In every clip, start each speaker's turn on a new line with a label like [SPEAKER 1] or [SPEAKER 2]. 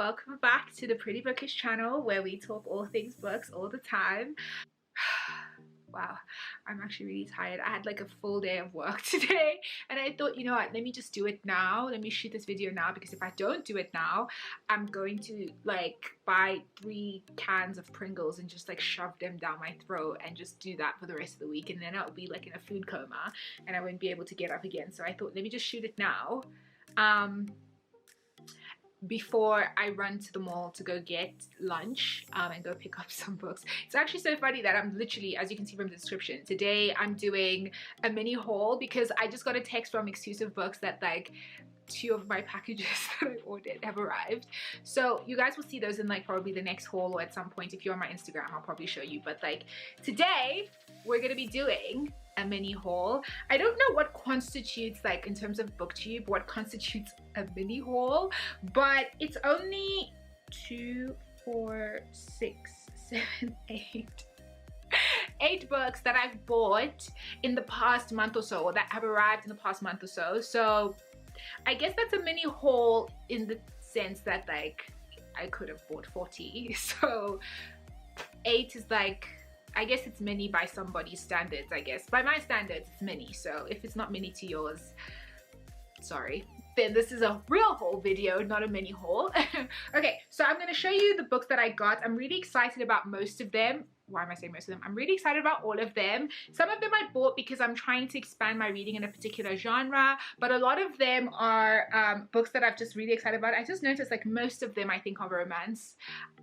[SPEAKER 1] welcome back to the Pretty Bookish channel where we talk all things books all the time. Wow, I'm actually really tired. I had like a full day of work today and I thought, you know what, let me just do it now. Let me shoot this video now, because if I don't do it now, I'm going to like buy 3 cans of Pringles and just like shove them down my throat and just do that for the rest of the week, and then I'll be like in a food coma and I won't be able to get up again. So I thought, let me just shoot it now. Before I run to the mall to go get lunch and go pick up some books. It's actually so funny that I'm literally, as you can see from the description, today I'm doing a mini haul because I just got a text from Exclusive Books that like 2 of my packages that I ordered have arrived. So you guys will see those in like probably the next haul, or at some point if you're on my Instagram I'll probably show you. But like today we're gonna be doing a mini haul. I don't know what constitutes, like in terms of booktube, what constitutes a mini haul, but it's only 2, 4, 6, 7, 8 books that I've bought in the past month or so, or that have arrived in the past month or so. So I guess that's a mini haul in the sense that like I could have bought 40. So 8 is like, I guess it's mini by somebody's standards. I guess by my standards it's mini, so if it's not mini to yours, sorry. Then this is a real haul video, not a mini haul. Okay, so I'm going to show you the books that I got. I'm really excited about most of them. Why am I saying most of them? I'm really excited about all of them. Some of them I bought because I'm trying to expand my reading in a particular genre, but a lot of them are books that I'm just really excited about. I just noticed like most of them I think are romance.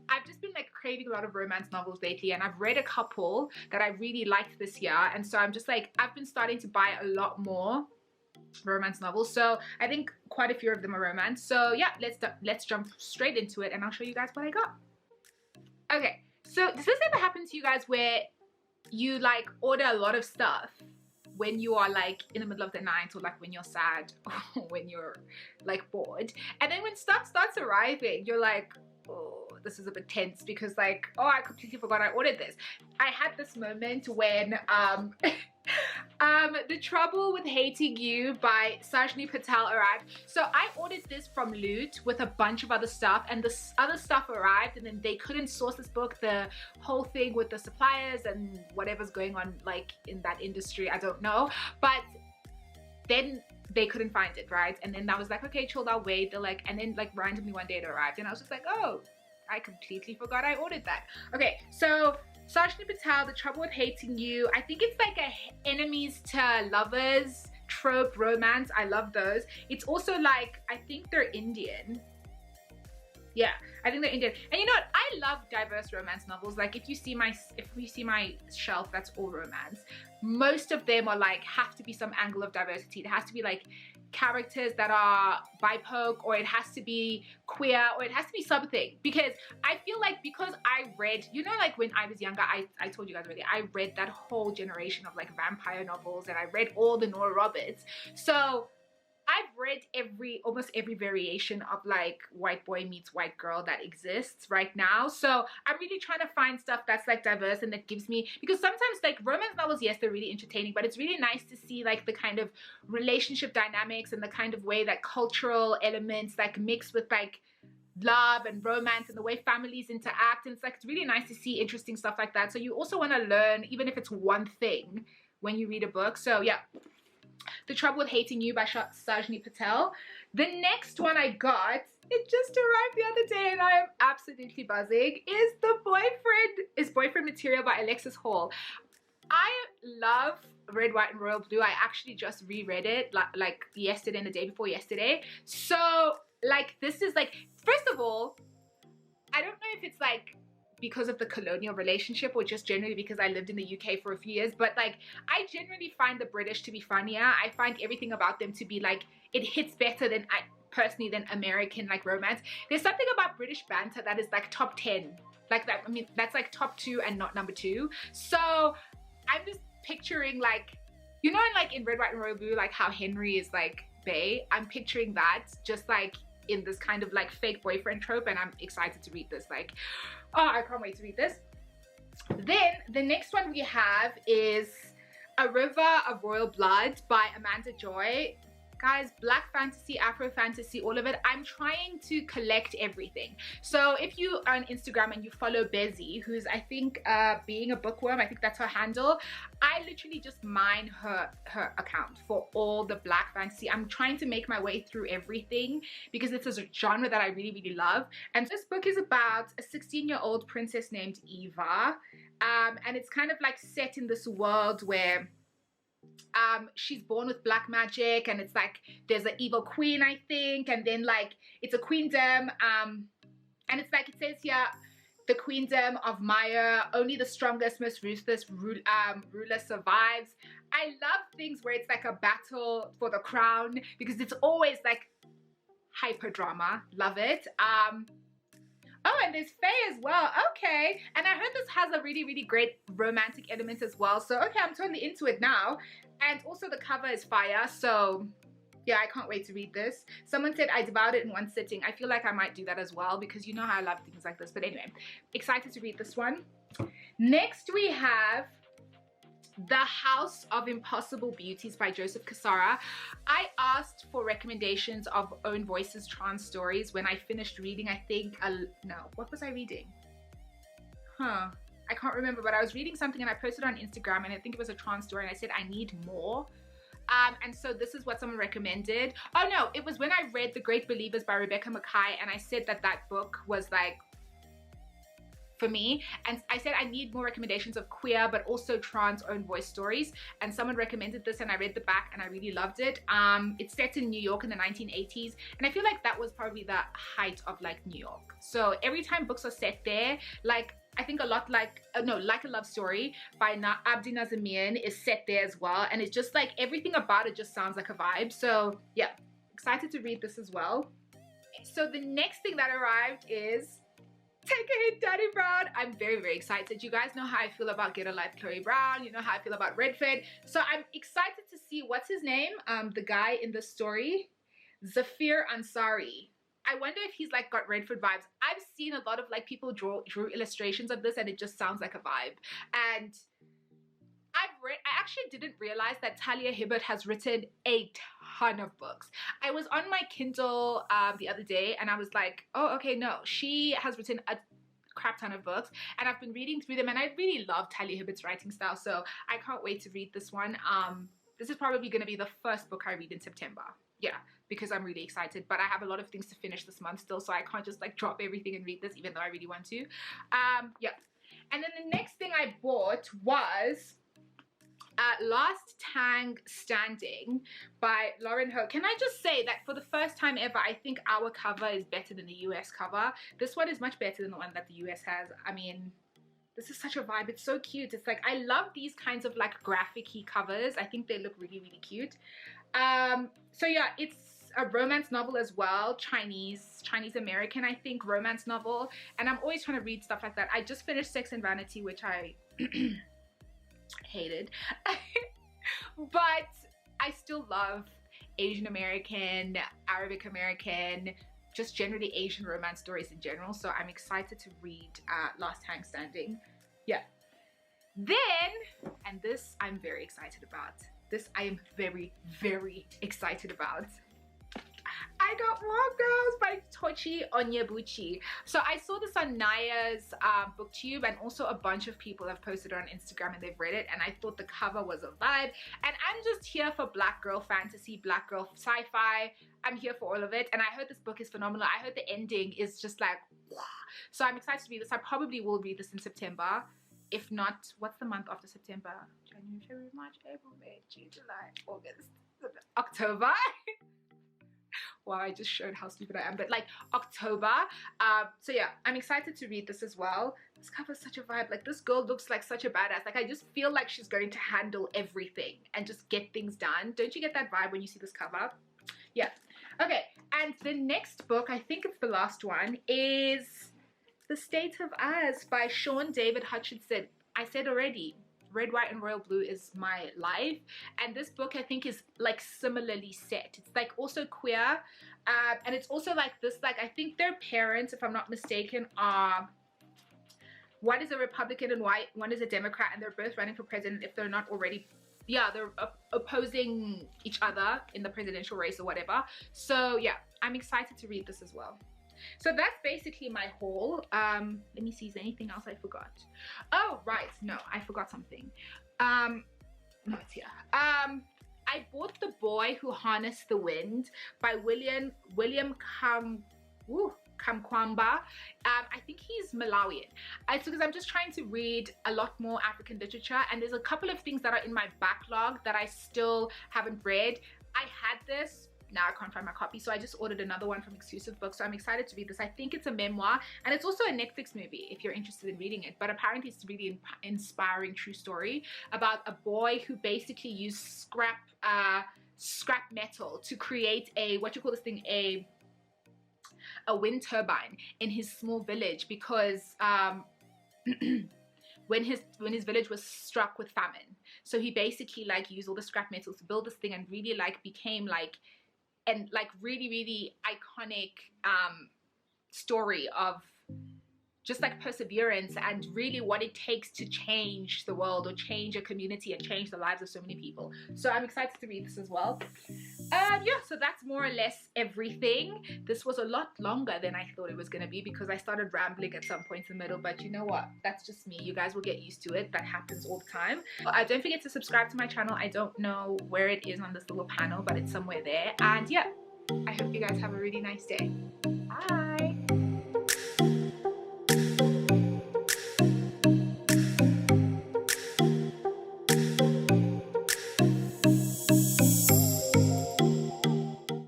[SPEAKER 1] I've just been like craving a lot of romance novels lately, and I've read a couple that I really liked this year, and so I'm just like, I've been starting to buy a lot more romance novels. So I think quite a few of them are romance. So yeah, let's jump straight into it and I'll show you guys what I got. Okay, so does this ever happen to you guys where you like order a lot of stuff when you are like in the middle of the night, or like when you're sad, or when you're like bored, and then when stuff starts arriving you're like, oh, this is a bit tense because like, oh, I completely forgot I ordered this. I had this moment when The Trouble with Hating You by Sajni Patel arrived. So I ordered this from Loot with a bunch of other stuff, and this other stuff arrived, and then they couldn't source this book, the whole thing with the suppliers and whatever's going on like in that industry, I don't know, but then they couldn't find it, right? And then I was like, okay, chilled, I'll wait. They're like, and then like randomly one day it arrived and I was just like, oh, I completely forgot I ordered that. Okay, so Sajni Patel, The Trouble with Hating You. I think it's like a enemies to lovers trope romance. I love those. It's also like, I think they're Indian. Yeah, I think they're Indian. And you know what? I love diverse romance novels. Like if you see my shelf, that's all romance. Most of them are like, have to be some angle of diversity. It has to be like characters that are BIPOC, or it has to be queer, or it has to be something. Because I feel like, because I read, you know, like when I was younger, I told you guys already, I read that whole generation of like vampire novels, and I read all the Nora Roberts. So I've read almost every variation of like white boy meets white girl that exists right now. So I'm really trying to find stuff that's like diverse and that gives me, because sometimes like romance novels, yes, they're really entertaining, but it's really nice to see like the kind of relationship dynamics and the kind of way that cultural elements like mix with like love and romance and the way families interact. And it's like, it's really nice to see interesting stuff like that. So you also want to learn, even if it's one thing, when you read a book. So yeah, The Trouble with Hating You by Sajni Patel. The next one I got, it just arrived the other day and I am absolutely buzzing, is Boyfriend Material by Alexis Hall. I love Red, White and Royal Blue. I actually just reread it like yesterday and the day before yesterday. So like, this is like, first of all, I don't know if it's like because of the colonial relationship or just generally because I lived in the UK for a few years, but like I generally find the British to be funnier. I find everything about them to be like, it hits better than than American like romance. There's something about British banter that is like top 10 like that. I mean, that's like top 2 and not number 2. So I'm just picturing like, you know, like in Red, White and Royal Blue, like how Henry is like bae. I'm picturing that just like in this kind of like fake boyfriend trope, and I'm excited to read this. Like, oh, I can't wait to read this. Then the next one we have is A River of Royal Blood by Amanda Joy. guys, black fantasy, Afro fantasy, all of it. I'm trying to collect everything. So if you are on Instagram and you follow Bezzy, who's I think being a bookworm, I think that's her handle, I literally just mine her account for all the black fantasy. I'm trying to make my way through everything because it's a genre that I really, really love. And this book is about a 16-year-old princess named Eva, and it's kind of like set in this world where she's born with black magic, and it's like there's an evil queen, I think, and then like it's a queendom, and it's like it says here, the queendom of Maya, only the strongest, most ruthless ruler survives. I love things where it's like a battle for the crown because it's always like hyper drama. Love it. Oh, and there's Faye as well. Okay. And I heard this has a really, really great romantic element as well. So, okay, I'm totally into it now. And also the cover is fire. So, yeah, I can't wait to read this. Someone said I devoured it in one sitting. I feel like I might do that as well because you know how I love things like this. But anyway, excited to read this one. Next, we have The House of Impossible Beauties by Joseph Cassara. I asked for recommendations of Own Voices trans stories when I finished reading, I think, no, what was I reading? I can't remember, but I was reading something and I posted on Instagram and I think it was a trans story and I said I need more. And so this is what someone recommended. Oh no, it was when I read The Great Believers by Rebecca Mackay and I said that that book was like for me, and I said I need more recommendations of queer but also trans own voice stories, and someone recommended this and I read the back and I really loved it. It's set in New York in the 1980s, and I feel like that was probably the height of like New York. So every time books are set there, like I think a lot like Like a Love Story by Abdi Nazamian is set there as well, and it's just like everything about it just sounds like a vibe. So yeah, excited to read this as well. So the next thing that arrived is Take a Hit, Danny Brown. I'm very, very excited. You guys know how I feel about Get a Life, Chloe Brown. You know how I feel about Redford. So I'm excited to see, what's his name? The guy in the story, Zafir Ansari. I wonder if he's like got Redford vibes. I've seen a lot of like people drew illustrations of this and it just sounds like a vibe. And I actually didn't realize that Talia Hibbert has written a ton of books. I was on my Kindle the other day and I was like, oh, okay, no, she has written a crap ton of books and I've been reading through them and I really love Talia Hibbert's writing style. So I can't wait to read this one. This is probably going to be the first book I read in September. Yeah, because I'm really excited, but I have a lot of things to finish this month still, so I can't just like drop everything and read this even though I really want to. Yeah. And then the next thing I bought was Last Tang Standing by Lauren Ho. Can I just say that for the first time ever, I think our cover is better than the US cover. This one is much better than the one that the US has. I mean, this is such a vibe. It's so cute. It's like, I love these kinds of like graphic-y covers. I think they look really, really cute. So yeah, it's a romance novel as well, Chinese American, I think, romance novel, and I'm always trying to read stuff like that. I just finished Sex and Vanity, which I hated, but I still love Asian American, Arabic American, just generally Asian romance stories in general, so I'm excited to read Last Tang Standing. Yeah. Then, and this I'm very excited about. This I am very, very excited about. I got Warm Girls by Tochi Onyebuchi. So I saw this on Naya's booktube, and also a bunch of people have posted it on Instagram and they've read it, and I thought the cover was a vibe. And I'm just here for black girl fantasy, black girl sci-fi. I'm here for all of it, and I heard this book is phenomenal. I heard the ending is just like, wow. So I'm excited to read this. I probably will read this in September. If not, what's the month after September? January, February, March, April, May, June, July, August, October. Wow, I just showed how stupid I am, but like October. So yeah, I'm excited to read this as well. This cover is such a vibe. Like, this girl looks like such a badass. Like, I just feel like she's going to handle everything and just get things done. Don't you get that vibe when you see this cover? Yeah. Okay, and the next book, I think it's the last one, is The State of Us by Sean David Hutchinson. I said already, Red, White, and Royal Blue is my life, and this book I think is like similarly set. It's like also queer, and it's also like this, like I think their parents, if I'm not mistaken, are, one is a Republican and one is a Democrat, and they're both running for president if they're not already, yeah, they're opposing each other in the presidential race or whatever. So yeah, I'm excited to read this as well. So that's basically my haul. Let me see, is there anything else I forgot? Oh right, no, I forgot something. No, it's here. I bought The Boy Who Harnessed the Wind by William Kamkwamba. I think he's Malawian. It's because I'm just trying to read a lot more African literature, and there's a couple of things that are in my backlog that I still haven't read. I had this, now I can't find my copy, so I just ordered another one from Exclusive Books, so I'm excited to read this. I think it's a memoir, and it's also a Netflix movie if you're interested in reading it, but apparently it's a really inspiring true story about a boy who basically used scrap metal to create a, what you call this thing, a wind turbine in his small village, because when his village was struck with famine. So he basically like used all the scrap metals to build this thing, and really like became like, and like really iconic story of just like perseverance and really what it takes to change the world or change a community and change the lives of so many people. So I'm excited to read this as well. Yeah, so that's more or less everything. This was a lot longer than I thought it was going to be because I started rambling at some points in the middle, but you know what, that's just me. You guys will get used to it. That happens all the time. Don't forget to subscribe to my channel. I don't know where it is on this little panel, but it's somewhere there. And yeah, I hope you guys have a really nice day.